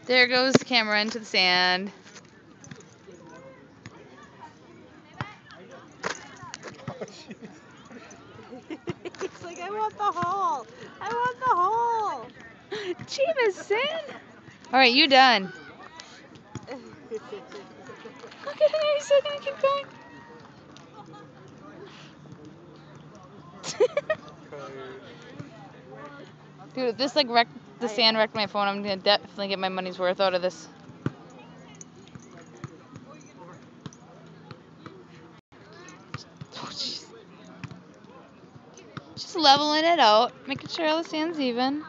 There goes the camera into the sand. He's like, I want the hole. I want the hole. Jameson! Alright, you done. Look at him, he's still gonna keep going. Dude, if this like wrecked the sand wrecked my phone, I'm gonna definitely get my money's worth out of this. Oh, just leveling it out, making sure all the sand's even.